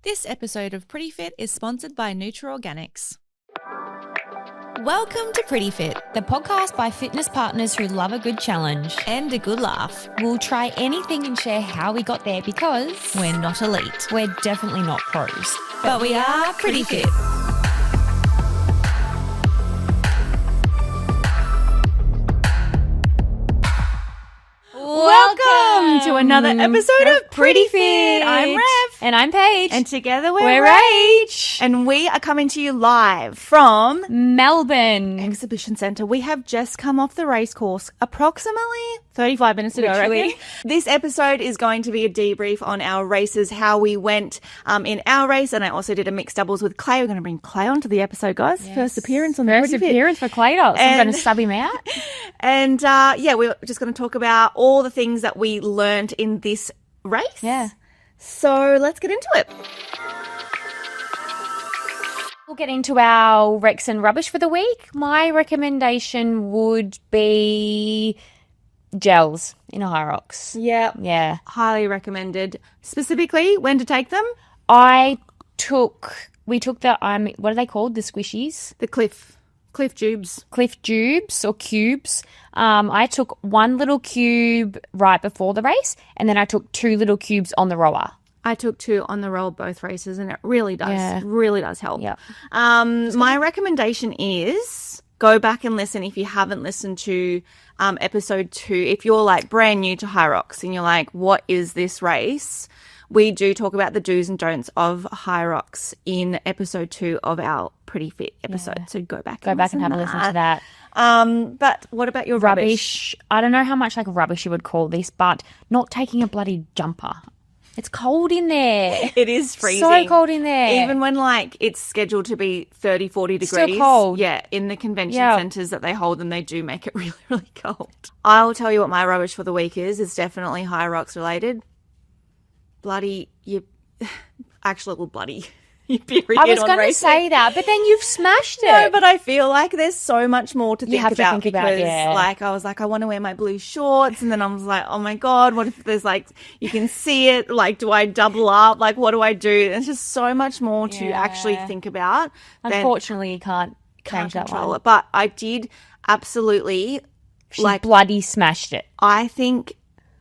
This episode of Pretty Fit is sponsored by Organics. Welcome to Pretty Fit, the podcast by fitness partners who love a good challenge and a good laugh. We'll try anything and share how we got there because we're not elite. We're definitely not pros. But we are pretty fit. Welcome to another episode of Pretty Fit. I'm Rev. And I'm Paige. And together we're Rach. And we are coming to you live from Melbourne Exhibition Centre. We have just come off the race course approximately 35 minutes ago. Literally. This episode is going to be a debrief on our races, how we went in our race. And I also did a mixed doubles with Clay. We're going to bring Clay onto the episode, guys. Yes. First appearance on the Pretty Fit. First appearance for Clay Dots. I'm going to sub him out. And we're just going to talk about all the things that we learned in this race. Yeah. So let's get into it. We'll get into our Rex and rubbish for the week. My recommendation would be gels in a HYROX. Yeah. Highly recommended. Specifically, when to take them? We took the, what are they called? The squishies? The Cliff Tubes. Cliff Tubes or cubes. I took one little cube right before the race, and then I took two little cubes on the rower. I took two on the rower both races, and it really does help. Yep. My recommendation is go back and listen if you haven't listened to episode 2. If you're like brand new to HYROX and you're like, what is this race? We do talk about the do's and don'ts of HYROX in episode 2 of our Pretty Fit episode. Yeah. So go back and have a listen to that. But what about your rubbish? I don't know how much like rubbish you would call this, but not taking a bloody jumper. It's cold in there. It is freezing. So cold in there. Even when like it's scheduled to be 30, 40 degrees. Still cold. Yeah, in the convention centres that they hold them, they do make it really, really cold. I'll tell you what my rubbish for the week is. It's definitely HYROX related. Your period. I was going to say that, but then you've smashed it. No, but I feel like there's so much more to think about because like I was like, I want to wear my blue shorts, and then I was like, oh my God, what if there's like, you can see it, like, do I double up? Like, what do I do? There's just so much more to actually think about. Unfortunately, you can't change that one. But I did absolutely bloody smashed it. I think,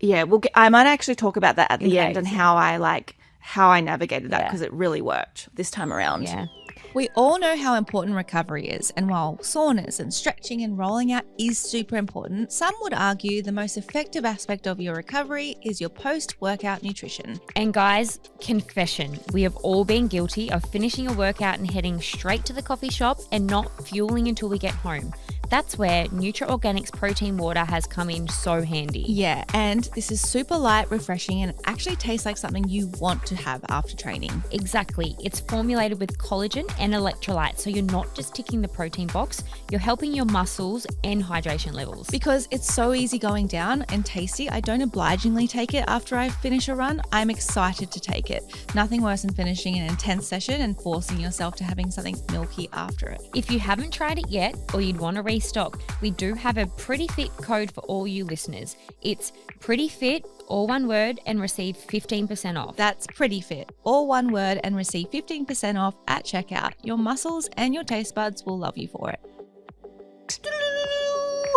I might actually talk about that at the end and how I navigated that because it really worked this time around. Yeah. We all know how important recovery is, and while saunas and stretching and rolling out is super important, some would argue the most effective aspect of your recovery is your post-workout nutrition. And guys, confession, we have all been guilty of finishing a workout and heading straight to the coffee shop and not fueling until we get home. That's where Organics protein water has come in so handy. Yeah, and this is super light, refreshing, and actually tastes like something you want to have after training. Exactly. It's formulated with collagen and electrolytes, so you're not just ticking the protein box, you're helping your muscles and hydration levels. Because it's so easy going down and tasty, I don't obligingly take it after I finish a run. I'm excited to take it. Nothing worse than finishing an intense session and forcing yourself to having something milky after it. If you haven't tried it yet, or you'd want to restock, we do have a Pretty Fit code for all you listeners. It's Pretty Fit, all one word, and receive 15% off. That's Pretty Fit, all one word, and receive 15% off at checkout. Your muscles and your taste buds will love you for it.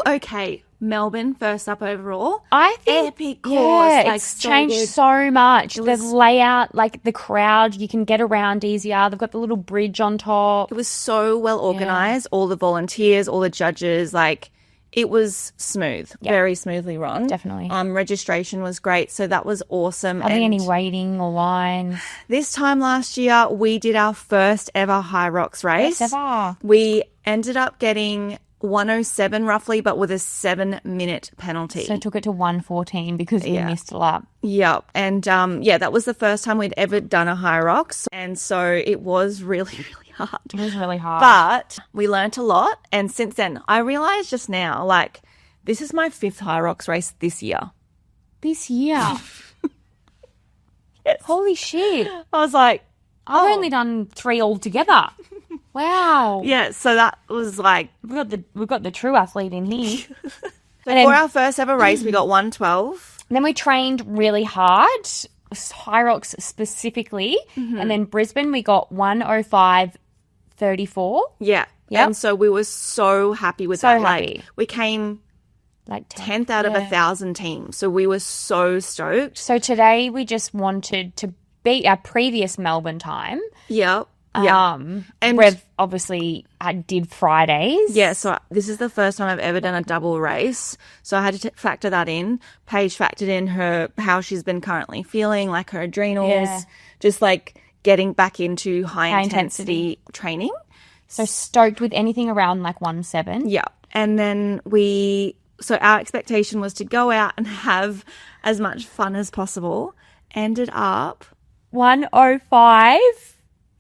Okay, Melbourne, first up overall. I think epic course. It's changed so much. The layout, like the crowd, you can get around easier. They've got the little bridge on top. It was so well organised. All the volunteers, all the judges, it was smooth, very smoothly run. Definitely. Registration was great, so that was awesome. Are there any waiting or lines? This time last year, we did our first ever HYROX race. First ever. We ended up getting 107 roughly, but with a 7-minute penalty. So took it to 114 because you missed a lap. Yeah. And that was the first time we'd ever done a HYROX. And so it was really, really hard. It was really hard. But we learnt a lot. And since then, I realised just now, this is my 5th HYROX race this year. This year? Yes. Holy shit. I was like, I've only done 3 altogether. Wow. Yeah, so that was we've got the true athlete in here. For our first ever race, we got 112. Then we trained really hard. HYROX specifically, and then Brisbane we got 105.34. Yeah. Yep. And so we were so happy with So that. happy. Like, we came Like 10th out of 1,000 teams. So we were so stoked. So today we just wanted to beat our previous Melbourne time. Yep. Yeah. And Rev obviously did Fridays. Yeah, so this is the first time I've ever done a double race. So I had to factor that in. Paige factored in how she's been currently feeling, like her adrenals, just like getting back into high intensity training. So stoked with anything around like 1.7. Yeah. And then so our expectation was to go out and have as much fun as possible. Ended up 105.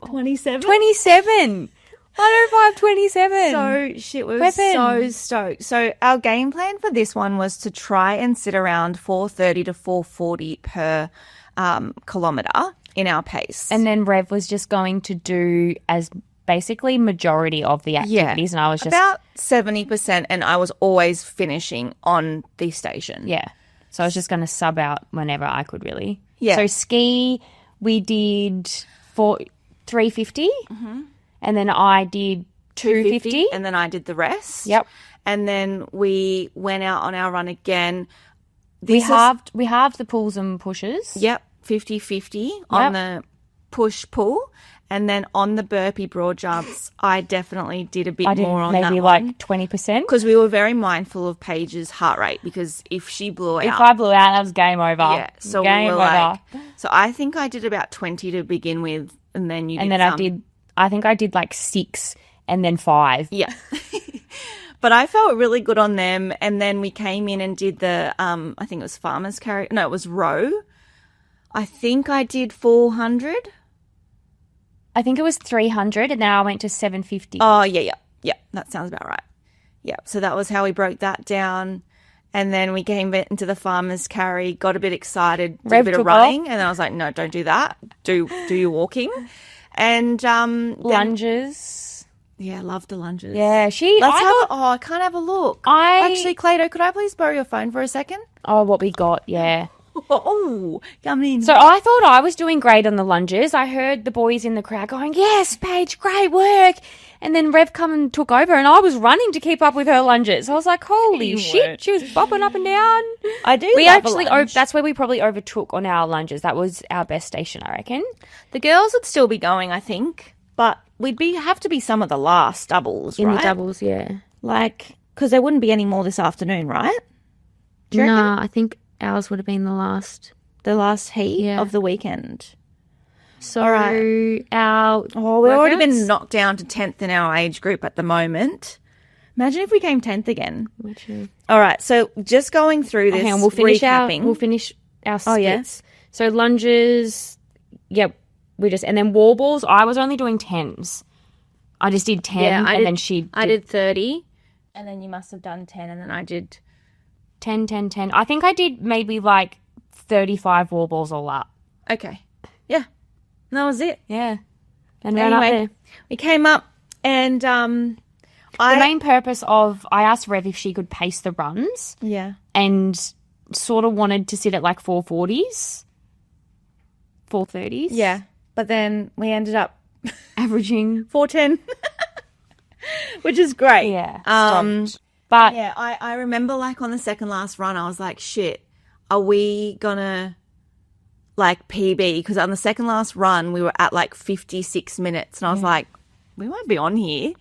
27. 105.27. So shit, we were so stoked. So our game plan for this one was to try and sit around 4:30 to 4:40 per kilometre in our pace. And then Rev was just going to do as basically majority of the activities, and I was just about 70%, and I was always finishing on the station. Yeah. So I was just going to sub out whenever I could, really. Yeah. So ski, we did 350, and then I did 250. And then I did the rest. Yep. And then we went out on our run again. We halved the pulls and pushes. Yep, 50-50 on the push-pull. And then on the burpee broad jumps, I definitely did a bit more on that one. Maybe like 20%. Because we were very mindful of Paige's heart rate, because if she blew out... If I blew out, that was game over. Yeah, so game we were over. like... So I think I did about 20 to begin with, and then you did some. I think I did like 6 and then 5. Yeah. But I felt really good on them, and then we came in and did the, I think it was farmer's carry. No, it was row. I think I did 400. I think it was 300, and then I went to 750. Oh, yeah. That sounds about right. Yeah, so that was how we broke that down. And then we came into the farmer's carry, got a bit excited, did a bit of running, and then I was like, no, don't do that. Do your walking. And lunges. Yeah, I love the lunges. Yeah, I can't have a look. Actually, Clayto, could I please borrow your phone for a second? Oh, what we got, yeah. Oh, come in. So I thought I was doing great on the lunges. I heard the boys in the crowd going, yes, Paige, great work. And then Rev come and took over, and I was running to keep up with her lunges. I was like, holy shit, she was bopping up and down. I do that's where we probably overtook on our lunges. That was our best station, I reckon. The girls would still be going, I think, but we'd have to be some of the last doubles, right? In the doubles, yeah. Like, because there wouldn't be any more this afternoon, right? No, I think ours would have been the last heat of the weekend. So we've already been knocked down to 10th in our age group at the moment. Imagine if we came 10th again. All right, so just going through this, we'll finish recapping. We'll finish our splits. So lunges, and then wall balls, I was only doing 10s. I just did 10, I did 30, and then you must have done 10, and then I did 10. I think I did maybe like 35 wall balls all up. Okay. Yeah. And that was it. Yeah. And anyway, we came up, and the main purpose of, I asked Rev if she could pace the runs. Yeah. And sort of wanted to sit at like 440s, 430s. Yeah. But then we ended up averaging 410, which is great. Yeah. But yeah, I remember like on the second last run, I was like, shit, are we gonna like PB? Because on the second last run, we were at like 56 minutes, and I was like, we won't be on here.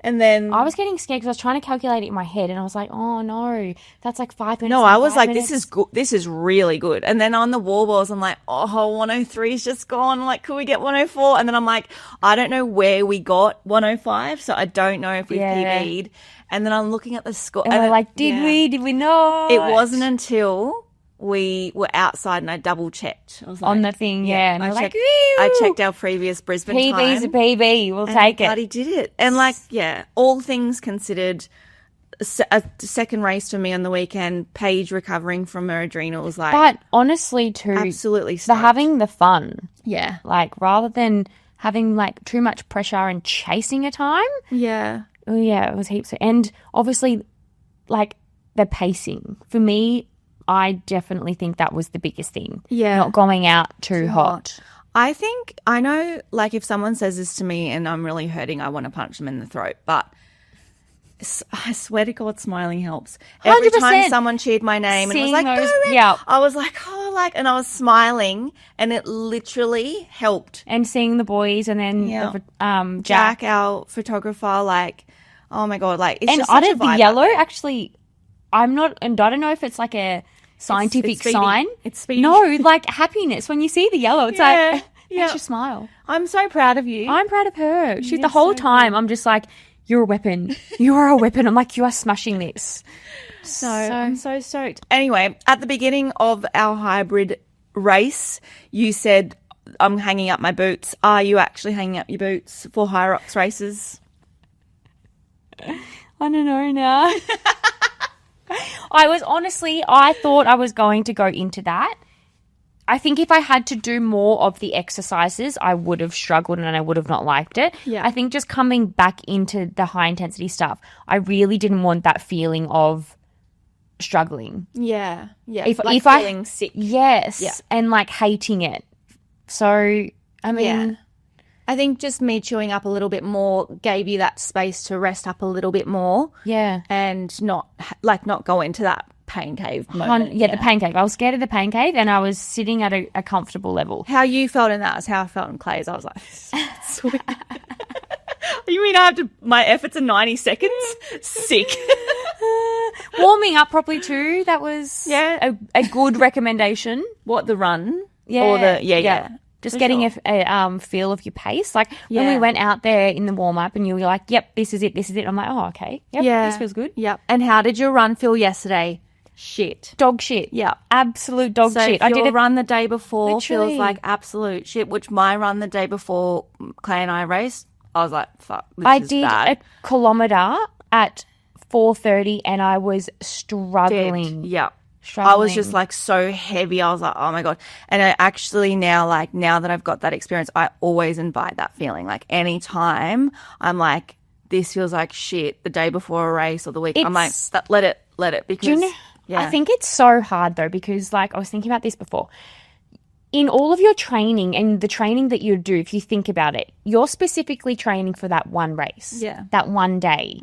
And then I was getting scared because I was trying to calculate it in my head, and I was like, oh no, that's like 5 minutes. No, I was like, this is good. This is really good. And then on the wall balls, I'm like, 103 is just gone. I'm like, could we get 104? And then I'm like, I don't know where we got 105, so I don't know if we PB'd. And then I'm looking at the score. And we're like, did we not? It wasn't until we were outside and I double checked. I was like, on the thing, yeah. And I checked our previous Brisbane time. PB's a PB. We'll take it. Bloody did it. And like, yeah, all things considered, a second race for me on the weekend, Paige recovering from her adrenals. Like, but honestly, too, absolutely stoked. Having the fun. Yeah. Like, rather than having like too much pressure and chasing a time. Yeah. Oh, yeah, it was heaps. And obviously, like, the pacing. For me, I definitely think that was the biggest thing. Yeah. Not going out too hot. I think, I know, like, if someone says this to me and I'm really hurting, I want to punch them in the throat. But I swear to God, smiling helps. Every 100%. time someone cheered my name and was like, Seeing those- "Go, Rev," yeah. I was like, oh, like, and I was smiling, and it literally helped. And seeing the boys and then Yeah. Jack. Jack, our photographer, like, oh my God, like, it's And just I such a did the vibe yellow, out there. actually, and I don't know if it's like a scientific it's speedy. sign. It's speedy. No, like happiness. When you see the yellow, it's like, makes you smile. I'm so proud of you. I'm proud of her. She's the You're whole so time. I'm just like, you're a weapon. You are a weapon. I'm like, you are smashing this. So I'm so stoked. Anyway, at the beginning of our hybrid race, you said, I'm hanging up my boots. Are you actually hanging up your boots for HYROX races? I don't know now. I thought I was going to go into that. I think if I had to do more of the exercises, I would have struggled and I would have not liked it. Yeah. I think just coming back into the high intensity stuff, I really didn't want that feeling of struggling. Yeah. Yeah. If like I- feeling sick. Yes. Yeah. And like hating it. So, I mean, Yeah. I think just me chewing up a little bit more gave you that space to rest up a little bit more yeah. and not go into that pain cave moment. The pain cave. I was scared of the pain cave and I was sitting at a comfortable level. How you felt in that is how I felt in Clay's. I was like, sweet. You mean I have to, my efforts are 90 seconds? Sick. Warming up properly too. That was Yeah. a good recommendation. What, the run? Yeah. Or the, yeah. Just For getting sure. a feel of your pace. Like when Yeah. we went out there in the warm up and you were like, yep, this is it. I'm like, oh, okay. Yep, Yeah. this feels good. Yep. And how did your run feel yesterday? Shit. Dog shit. Yeah. Absolute dog So shit. if I did your it. run the day before Literally. feels like absolute shit, which my run the day before Clay and I raced, I was like, fuck, this I is did bad. a kilometre at 4:30 and I was struggling. Yeah. Struggling. I was just like so heavy. I was like, oh my God. And I actually now that I've got that experience, I always invite that feeling. Like anytime I'm like, this feels like shit the day before a race or the week, I'm like, let it because Do you know, I think it's so hard though because like I was thinking about this before. In all of your training and the training that you do, if you think about it, you're specifically training for that one race. Yeah. That one day.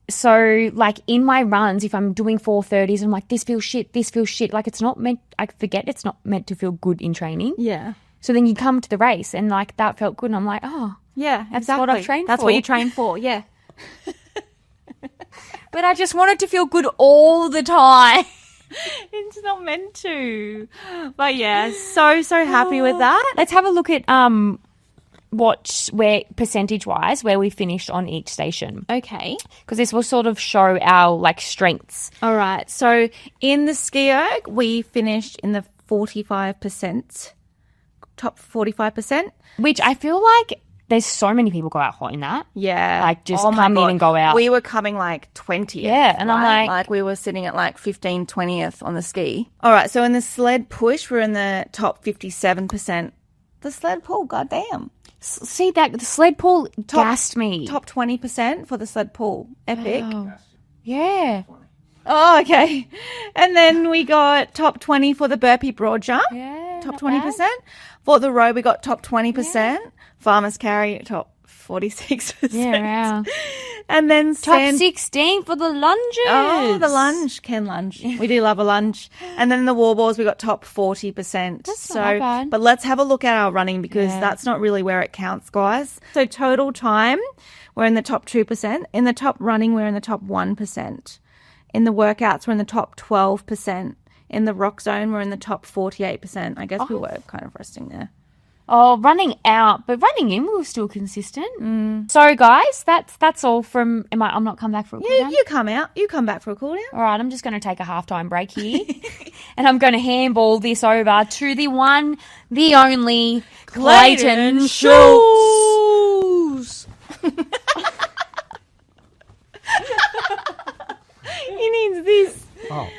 So like in my runs, if I'm doing 4:30s, I'm like, this feels shit. Like it's not meant, I forget it's not meant to feel good in training. Yeah. So then you come to the race and like that felt good. And I'm like, oh, Yeah, That's exactly. what I've trained That's for. what you train for, yeah. but I just wanted to feel good all the time. It's not meant to. But yeah, so happy with that. Let's have a look at where percentage wise where we finished on each station, Okay. because this will sort of show our like strengths. All right. So in the ski erg, we finished in the 45%, top 45%. Which I feel like there's so many people go out hot in that. Yeah. Like, just my come in and go out. We were coming like 20th. Yeah, and I'm right? like- we were sitting at like 15, 20th on the ski. All right. So in the sled push, we're in the top 57%. The sled pull, goddamn. See that the sled pull gassed me. Top 20% for the sled pull. Epic. Oh. Yeah. Oh, okay. And then we got top 20 for the burpee broad jump. Yeah. Top not 20%. bad. For the row, we got top 20%. Farmers carry, top 46%. Yeah, wow. And then Top 16 for the lunges. Oh, the lunge. Ken lunge. We do love a lunge. And then the wall balls, we got top 40%. That's not bad. But let's have a look at our running because Yeah. that's not really where it counts, guys. So total time, we're in the top 2%. In the top running, we're in the top 1%. In the workouts, we're in the top 12%. In the rock zone, we're in the top 48%. I guess we were kind of resting there. Oh, running out, but running in, we were still consistent. So, guys, that's all from. I'm not coming back for a cool Yeah, down? you come out. You come back for a cool down. All right, I'm just going to take a halftime break here, and I'm going to handball this over to the one, the only Clayton Schultz. He needs this. Oh,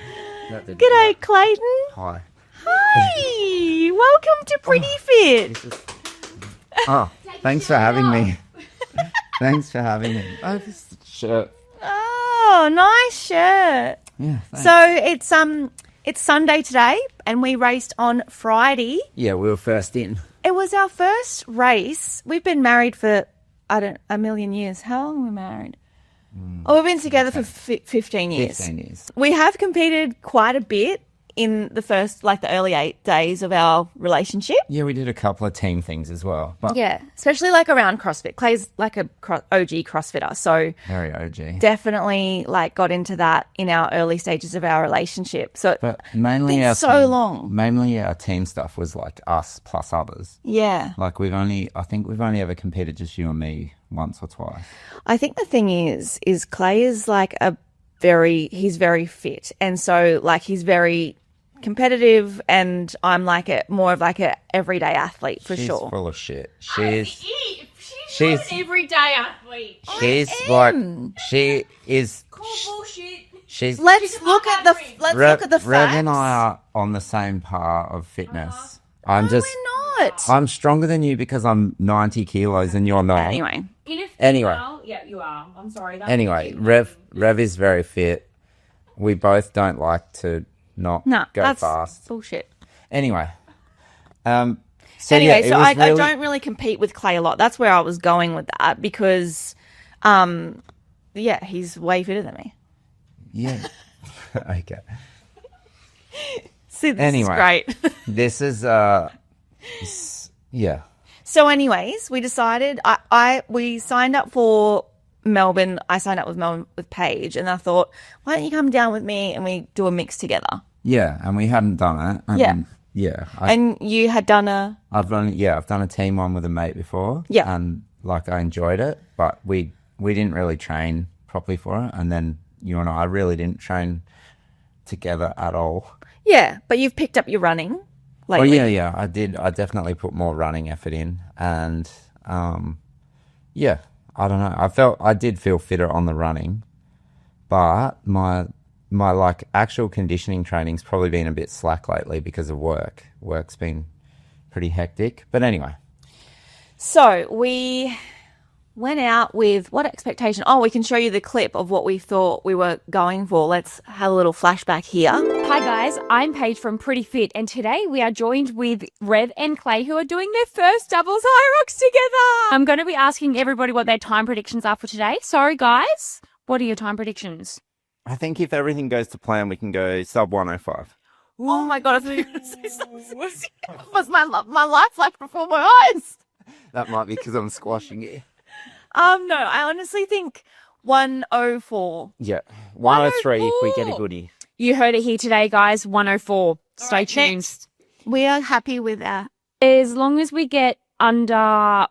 that didn't G'day, work. Clayton. Hi. Hi. Welcome to Pretty Fit. This is... Oh, thanks for having me. Thanks for having me. Oh, this shirt. Oh, nice shirt. Yeah, thanks. So it's It's Sunday today, and we raced on Friday. Yeah, we were first in. It was our first race. We've been married for, a million years. How long have we married? Oh, we've been together for 15 years. 15 years. We have competed quite a bit in the first, like the early 8 days of our relationship. Yeah, we did a couple of team things as well. But Yeah, especially like around CrossFit. Clay's like a OG CrossFitter, so very OG. definitely like got into that in our early stages of our relationship. So But mainly been our so team, long. Mainly our team stuff was like us plus others. yeah, Like I think we've only ever competed just you and me once or twice. I think the thing is Clay is like he's very fit, and so like he's very competitive, and I'm like more of like a everyday athlete for She's sure. full of shit. She's She's not an everyday athlete. she's like she is. Call bullshit. She's Let's look at the Rev, look at the facts. Rev and I are on the same par of fitness. I'm just We're not. I'm stronger than you because I'm 90 kilos and you're not. Anyway, Anyway. Yeah, you are. I'm sorry. That's Anyway, Rev is very fit. We both don't like to not no, go that's fast. bullshit. Anyway, so Anyway, yeah, so it was I really, don't really compete with Clay a lot. That's where I was going with that because, yeah, he's way fitter than me. Yeah. Okay. See, this Anyway. is great. This is yeah. So, anyways, we decided we signed up for Melbourne. I signed up with Melbourne with Paige, and I thought, why don't you come down with me and we do a mix together? Yeah, and we hadn't done it. And Yeah. Yeah. And you had done I've done a team one with a mate before. Yeah. And like I enjoyed it, but we didn't really train properly for it. And then you and I really didn't train together at all. yeah, but you've picked up your running lately. Oh yeah, I did. I definitely put more running effort in, and yeah, I don't know. I did feel fitter on the running, but my like actual conditioning training's probably been a bit slack lately because of work. Work's been pretty hectic. But anyway. So we went out with what expectation? Oh, we can show you the clip of what we thought we were going for. Let's have a little flashback here. Hi guys, I'm Paige from Pretty Fit, and today we are joined with Rev and Clay, who are doing their first doubles HYROX together. I'm going to be asking everybody what their time predictions are for today. Sorry guys, what are your time predictions? I think if everything goes to plan, we can go sub 105. Oh my god! I thought you were going to say something. Was my life flashed before my eyes? That might be because I'm squashing it. No, I honestly think 104. Yeah, 103 if we get a goodie. You heard it here today, guys. 104. Stay tuned. Next. We are happy with that. As long as we get under 107,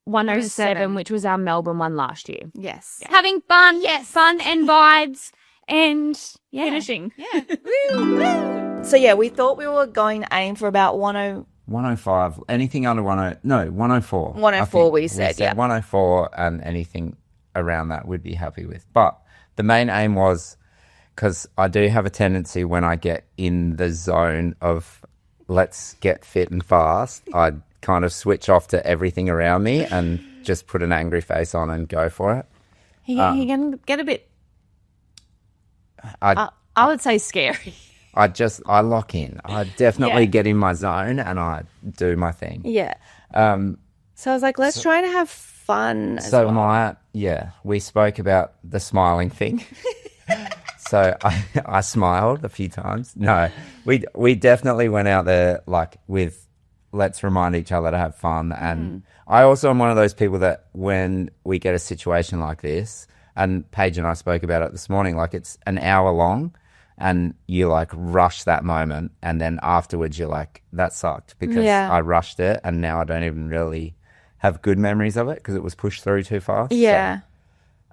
107. which was our Melbourne one last year. Yes. Having fun, fun and vibes, and Finishing. Yeah. So yeah, we thought we were going to aim for about 105, anything under 104. 104 I think we said, yeah. 104 and anything around that we'd be happy with. But the main aim was, because I do have a tendency when I get in the zone of let's get fit and fast, I'd kind of switch off to everything around me and just put an angry face on and go for it. He can get a bit, I would say scary. I lock in. I definitely get in my zone and I do my thing. Yeah. So I was like, let's try to have fun. So we spoke about the smiling thing. So I smiled a few times. No, we definitely went out there like with let's remind each other to have fun. And I also am one of those people that when we get a situation like this, and Paige and I spoke about it this morning, like it's an hour long and you like rush that moment. And then afterwards you're like, that sucked because I rushed it and now I don't even really have good memories of it because it was pushed through too fast. Yeah.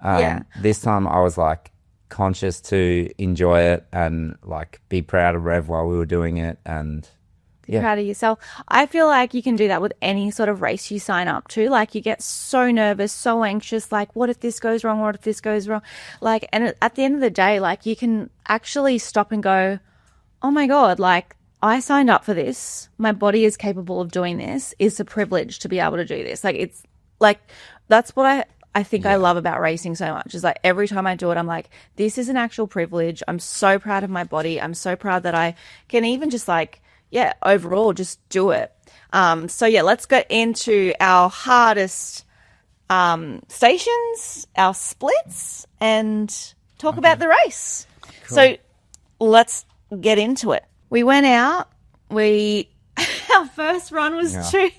So, this time I was like conscious to enjoy it and like be proud of Rev while we were doing it and proud of yourself. I feel like you can do that with any sort of race you sign up to. Like you get so nervous, so anxious, like what if this goes wrong? What if this goes wrong? Like, and at the end of the day, like you can actually stop and go, oh my God, like I signed up for this. My body is capable of doing this. It's a privilege to be able to do this. Like it's like, that's what I think I love about racing so much is like every time I do it, I'm like, this is an actual privilege. I'm so proud of my body. I'm so proud that I can even just like, overall just do it. So let's get into our hardest stations, our splits, and talk about the race. Cool. So let's get into it. We went out. Our first run was 2:30.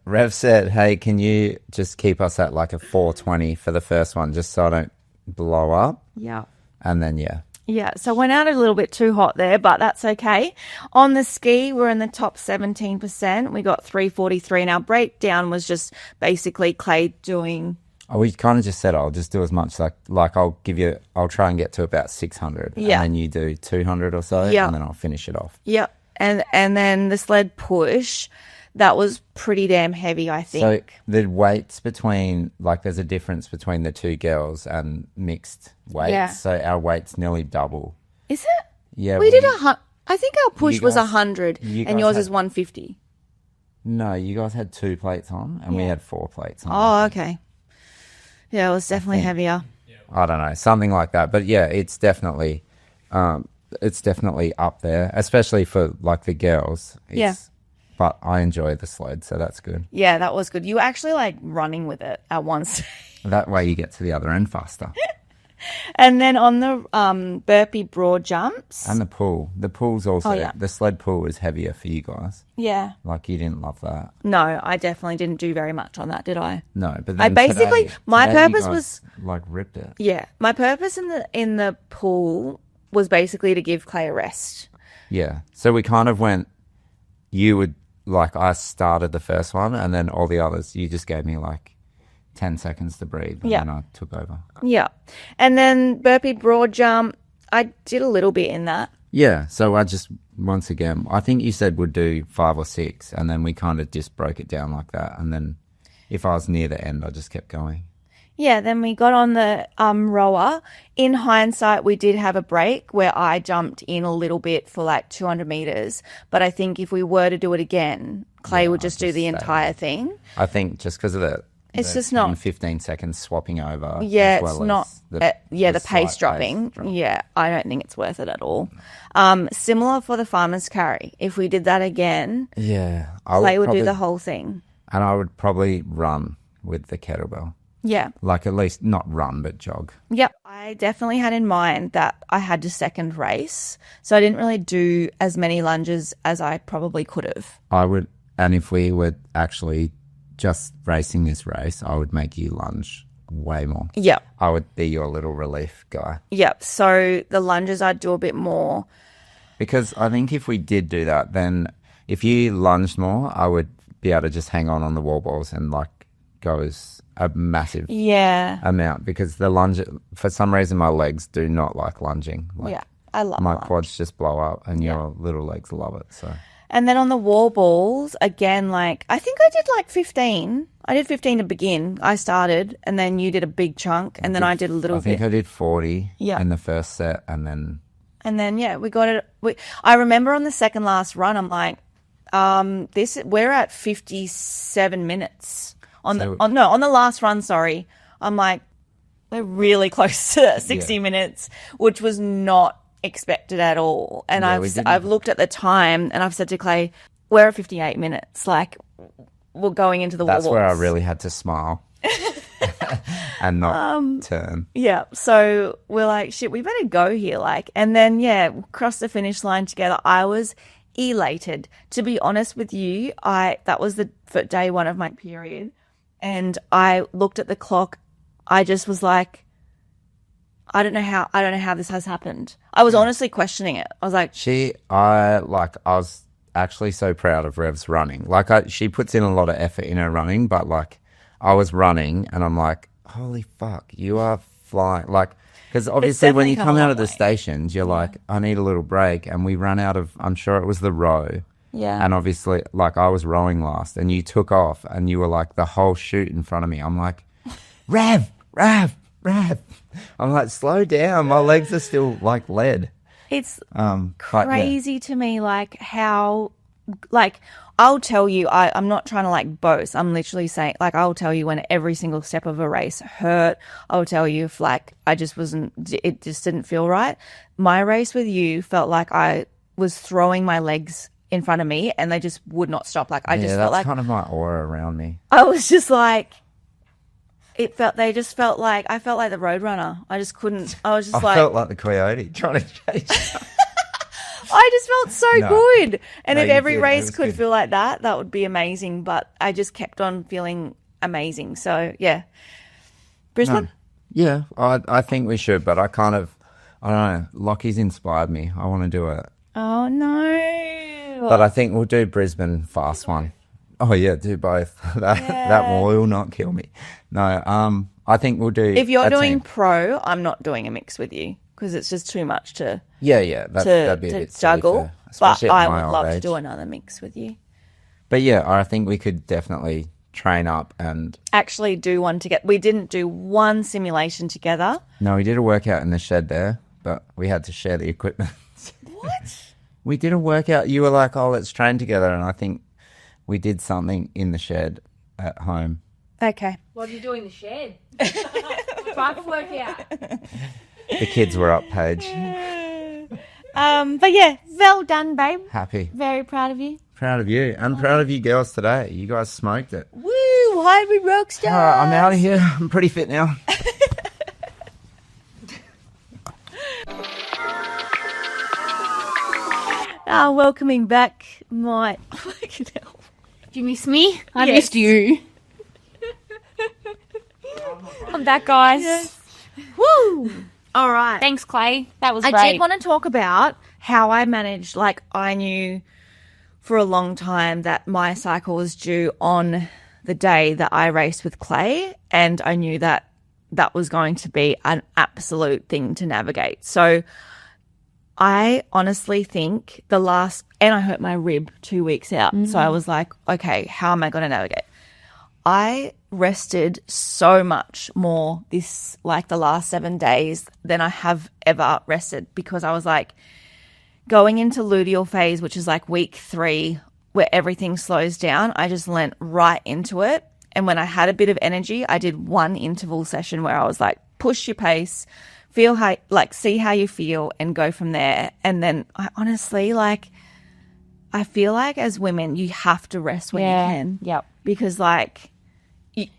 Rev said, hey, can you just keep us at like a 4:20 for the first one just so I don't blow up? Yeah. And then, Yeah, so went out a little bit too hot there, but that's okay. On the ski, we're in the top 17%. We got 343, and our breakdown was just basically Clay doing... Oh, we kind of just said, I'll just do as much, like I'll try and get to about 600. Yeah. And then you do 200 or so, yeah. and then I'll finish it off. Yep. And then the sled push... That was pretty damn heavy, I think. So the weights between, like there's a difference between the two girls and mixed weights. Yeah. So our weight's nearly double. Is it? Yeah. We did I think our push was 100 and yours is 150. No, you guys had 2 plates on and we had 4 plates on. Oh, okay. Yeah, it was definitely heavier. I don't know, something like that. But yeah, it's definitely up there, especially for like the girls. But I enjoy the sled, so that's good. Yeah, that was good. You were actually like running with it at one stage. That way you get to the other end faster. And then on the burpee broad jumps. And the pool. The pool's also, the sled pool was heavier for you guys. Yeah. Like you didn't love that. No, I definitely didn't do very much on that, did I? No, but then I basically, my purpose was. Like ripped it. Yeah. My purpose in the pool was basically to give Clay a rest. Yeah. So we kind of went, like I started the first one and then all the others, you just gave me like 10 seconds to breathe and then I took over. Yeah. And then burpee broad jump, I did a little bit in that. Yeah. So I just, once again, I think you said we'd do 5 or 6 and then we kind of just broke it down like that. And then if I was near the end, I just kept going. Yeah, then we got on the rower. In hindsight, we did have a break where I jumped in a little bit for like 200 meters. But I think if we were to do it again, Clay would just do the entire thing. I think just because of it's just not 15 seconds swapping over. Yeah, it's not. The pace dropping. Yeah, I don't think it's worth it at all. Similar for the farmer's carry. If we did that again, Clay would do the whole thing. And I would probably run with the kettlebell. Yeah. Like at least not run, but jog. Yep. I definitely had in mind that I had to second race. So I didn't really do as many lunges as I probably could have. I would, and if we were actually just racing this race, I would make you lunge way more. Yep. I would be your little relief guy. Yep. So the lunges I'd do a bit more. Because I think if we did do that, then if you lunged more, I would be able to just hang on the wall balls and like go as a massive amount because the lunge, for some reason, my legs do not like lunging. Like, I love my lunge. quads just blow up and your little legs love it. So. And then on the wall balls, again, like I think I did like 15. I did 15 to begin. I started and then you did a big chunk and then I did a little bit. I think I did 40 in the first set and then... And then, we got it. I remember on the second last run, I'm like, we're at 57 minutes. On the last run, sorry. I'm like, we're really close to 60 minutes, which was not expected at all. And I've looked at the time and I've said to Clay, we're at 58 minutes. Like, we're going into the wall. That's where I really had to smile and not turn. Yeah. So we're like, shit, we better go here. Like, and then, cross the finish line together. I was elated. To be honest with you, that was for day 1 of my period. And I looked at the clock. I just was like, I don't know how this has happened. I was honestly questioning it. I was like, I was actually so proud of Rev's running. Like she puts in a lot of effort in her running, but like I was running and I'm like, holy fuck, you are flying. Like, because obviously when you come out of the stations, you're like, I need a little break. And we ran out of, I'm sure it was the row. Yeah. And obviously, like, I was rowing last and you took off and you were like the whole chute in front of me. I'm like, Rev. I'm like, slow down. My legs are still like lead. It's crazy to me, like, how like, I'll tell you, I'm not trying to like boast. I'm literally saying, like, I'll tell you when every single step of a race hurt. I'll tell you if like it just didn't feel right. My race with you felt like I was throwing my legs in front of me and they just would not stop. Like, I just felt like, kind of my aura around me. I was just like, I felt like the Roadrunner. I just couldn't, I was just I felt like the coyote trying to chase. I just felt so good. And if you every did. It race was could good. feel like that, that would be amazing. But I just kept on feeling amazing. So, yeah. Brisbane? Yeah, I think we should, but I don't know. Lockie's inspired me. I want to do it. Oh, no. But I think we'll do Brisbane fast one. Oh, yeah, do both. That will not kill me. No, I think we'll do If you're a doing team. pro, I'm not doing a mix with you because it's just too much to That'd be a bit silly juggle. But especially at I my would old love to age. do another mix with you. But yeah, I think we could definitely train up and... Actually do one together. We didn't do one simulation together. No, we did a workout in the shed there, but we had to share the equipment. What? We did a workout. You were like, oh, let's train together. And I think we did something in the shed at home. Okay. What did you do in the shed? Private workout. The kids were up, Paige. But yeah, well done, babe. Happy. Very proud of you. Proud of you. And proud of you girls today. You guys smoked it. Woo! HYROX Doubles. All right, I'm out of here. I'm pretty fit now. Welcoming back my... Fucking hell. Do you miss me? I Yes. missed you. I'm back, guys. Woo! All right. Thanks, Clay. That was I great. did want to talk about how I managed, like, I knew for a long time that my cycle was due on the day that I raced with Clay, and I knew that that was going to be an absolute thing to navigate. So I honestly think and I hurt my rib 2 weeks out. So I was like, okay, how am I going to navigate? I rested so much more the last 7 days than I have ever rested, because I was like going into luteal phase, which is like week 3 where everything slows down. I just leant right into it. And when I had a bit of energy, I did one interval session where I was like, push your pace, feel how, like, see how you feel and go from there. And then I honestly, like, I feel like as women, you have to rest when you can. Yep. Because, like,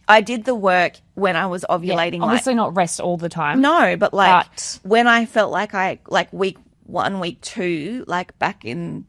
I did the work when I was ovulating. Obviously not rest all the time. No, but like But- when I felt like week 1, week 2, like back in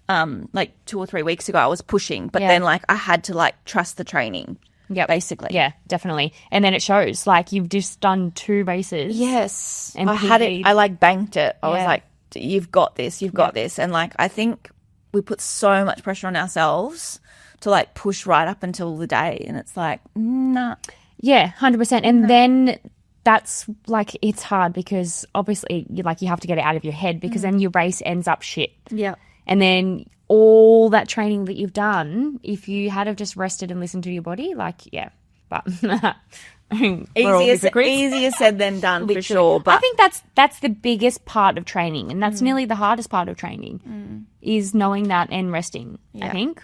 like 2 or 3 weeks ago, I was pushing, but then like I had to like trust the training. Yep. Basically. Yeah, definitely. And then it shows, like, you've just done 2 races. Yes. And I had it. PV'd. I like banked it. I was Yeah. like, you've got this. You've got this. And like, I think we put so much pressure on ourselves to like push right up until the day. And it's like, nah. Yeah, 100%. And then that's like, it's hard because obviously you have to get it out of your head, because then your race ends up shit. Yeah. And then all that training that you've done, if you had have just rested and listened to your body, like, yeah. But we're all hypocrites. Easier said than done for sure. But I think that's the biggest part of training, and that's nearly the hardest part of training, is knowing that and resting, I think.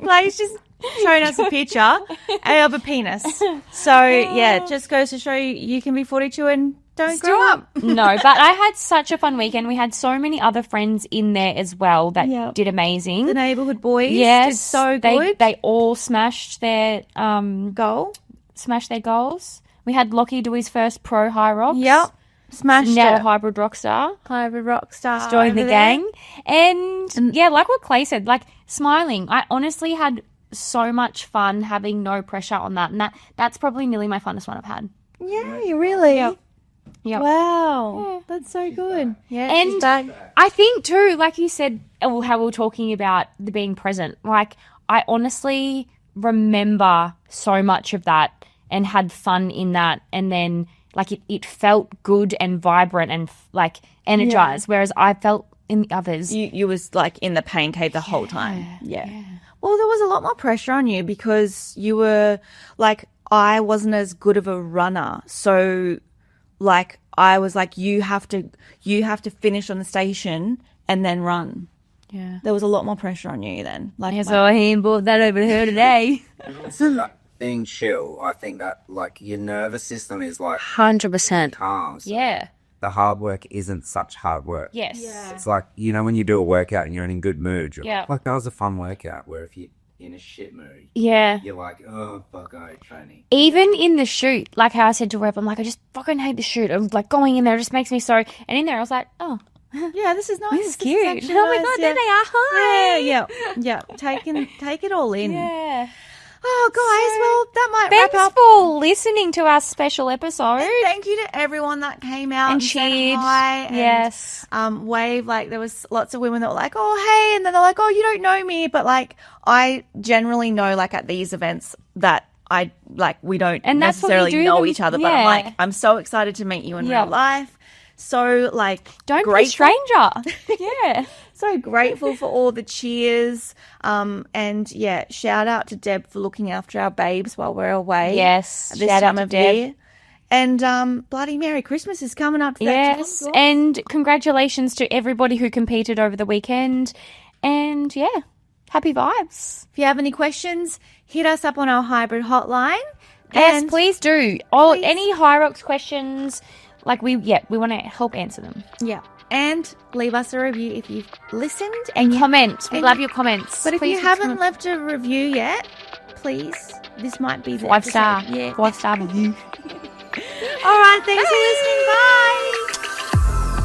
Clay's just showing us a picture of a penis. So, yeah, it just goes to show you can be 42 and don't grow up. No, but I had such a fun weekend. We had so many other friends in there as well that did amazing. The neighbourhood boys Yes, did so good. They all smashed their Goal. We had Lockie do his first pro HYROX. Yep. Smashed Now a it. hybrid rock star. HYROX star. Joined the over there. gang. And yeah, like what Clay said, like smiling. I honestly had so much fun having no pressure on that. And that's probably nearly my funnest one I've had. Yeah, you really. Yep. Wow. That's so good. Yeah. And she's back. I think too, like you said, how we were talking about the being present, like I honestly remember so much of that and had fun in that, and then like it felt good and vibrant and like energized, whereas I felt in the others. You was like in the pain cave the whole time. Yeah. Well, there was a lot more pressure on you because you were like, I wasn't as good of a runner. So like I was like, you have to finish on the station and then run. Yeah. There was a lot more pressure on you then. Like, I saw him brought that over to her today. Being chill, I think that like your nervous system is like 100%. calm. So Yeah. the hard work isn't such hard work. Yes. Yeah. It's like, you know, when you do a workout and you're in a good mood, you're Yeah. like, that was a fun workout. Where if you're in a shit mood, Yeah. you're like, oh, fuck, I hate training. Even in the shoot, like how I said to Rev, I'm like, I just fucking hate the shoot. I'm like going in there, it just makes me so. And in there, I was like, oh, yeah, this is nice. this is cute. actually Oh my nice, God, yeah. there they are. Hi. Yeah. Take it all in. Yeah. Oh, guys, well, that might Thanks wrap up. for listening to our special episode. Thank you to everyone that came out And and, said cheered. hi and, Yes. wave. Like, there was lots of women that were like, oh, hey, and then they're like, oh, you don't know me, but like, I generally know, like, at these events that we don't And that's what you necessarily do know them- each other, but I'm yeah. like, I'm so excited to meet you in Yeah. real life. So, like, Don't be a grateful. stranger. Yeah. So grateful for all the cheers. And yeah, shout out to Deb for looking after our babes while we're away. Yes. At this Shout out time to of Deb. year. And Bloody Merry Christmas is coming up. To Yes. that time. And congratulations to everybody who competed over the weekend. And yeah, happy vibes. If you have any questions, hit us up on our hybrid hotline. Yes, And- please do. Oh, any HYROX questions, like we want to help answer them. Yeah. And leave us a review if you've listened. And comment. We and- love your comments. But if Please you haven't comment. left a review yet, please, this might be the 5-star. episode. Yeah. 5-star review. All right. Thanks for listening. Bye.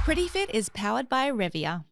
Pretty Fit is powered by Revia.